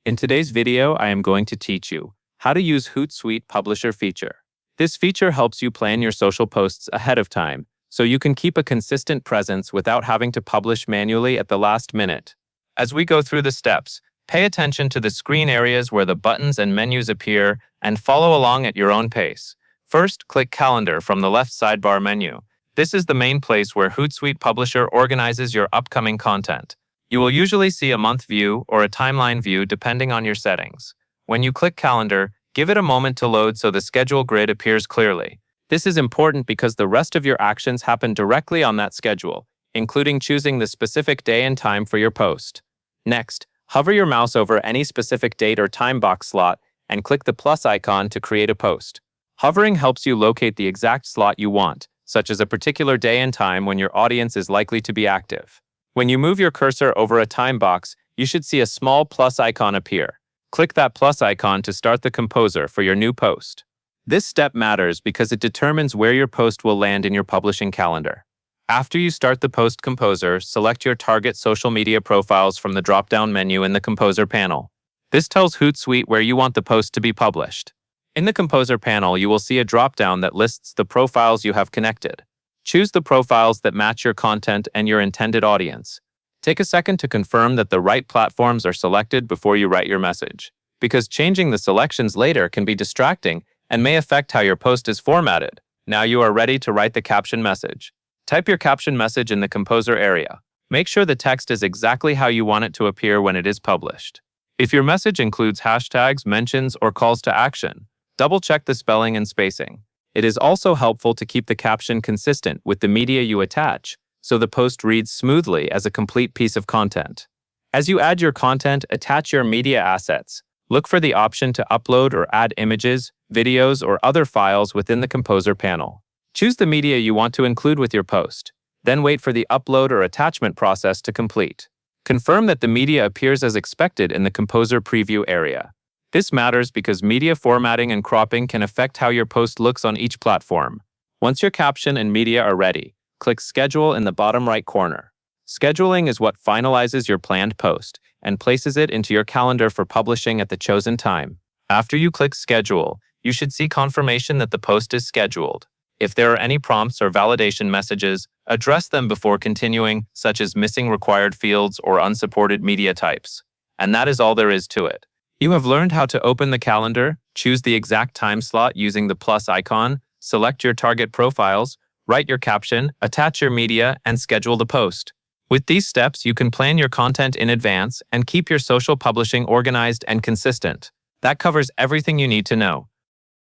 In today's video, I am going to teach you how to use Hootsuite Publisher feature. This feature helps you plan your social posts ahead of time, so you can keep a consistent presence without having to publish manually at the last minute. As we go through the steps, pay attention to the screen areas where the buttons and menus appear and follow along at your own pace. First, click Calendar from the left sidebar menu. This is the main place where Hootsuite Publisher organizes your upcoming content. You will usually see a month view or a timeline view depending on your settings. When you click Calendar, give it a moment to load so the schedule grid appears clearly. This is important because the rest of your actions happen directly on that schedule, including choosing the specific day and time for your post. Next, hover your mouse over any specific date or time box slot and click the plus icon to create a post. Hovering helps you locate the exact slot you want, such as a particular day and time when your audience is likely to be active. When you move your cursor over a time box, you should see a small plus icon appear. Click that plus icon to start the composer for your new post. This step matters because it determines where your post will land in your publishing calendar. After you start the post composer, select your target social media profiles from the drop-down menu in the composer panel. This tells Hootsuite where you want the post to be published. In the composer panel, you will see a drop-down that lists the profiles you have connected. Choose the profiles that match your content and your intended audience. Take a second to confirm that the right platforms are selected before you write your message, because changing the selections later can be distracting and may affect how your post is formatted. Now you are ready to write the caption message. Type your caption message in the composer area. Make sure the text is exactly how you want it to appear when it is published. If your message includes hashtags, mentions, or calls to action, double-check the spelling and spacing. It is also helpful to keep the caption consistent with the media you attach, so the post reads smoothly as a complete piece of content. As you add your content, attach your media assets. Look for the option to upload or add images, videos, or other files within the composer panel. Choose the media you want to include with your post. Then wait for the upload or attachment process to complete. Confirm that the media appears as expected in the composer preview area. This matters because media formatting and cropping can affect how your post looks on each platform. Once your caption and media are ready, click Schedule in the bottom right corner. Scheduling is what finalizes your planned post and places it into your calendar for publishing at the chosen time. After you click Schedule, you should see confirmation that the post is scheduled. If there are any prompts or validation messages, address them before continuing, such as missing required fields or unsupported media types. And that is all there is to it. You have learned how to open the calendar, choose the exact time slot using the plus icon, select your target profiles, write your caption, attach your media, and schedule the post. With these steps, you can plan your content in advance and keep your social publishing organized and consistent. That covers everything you need to know.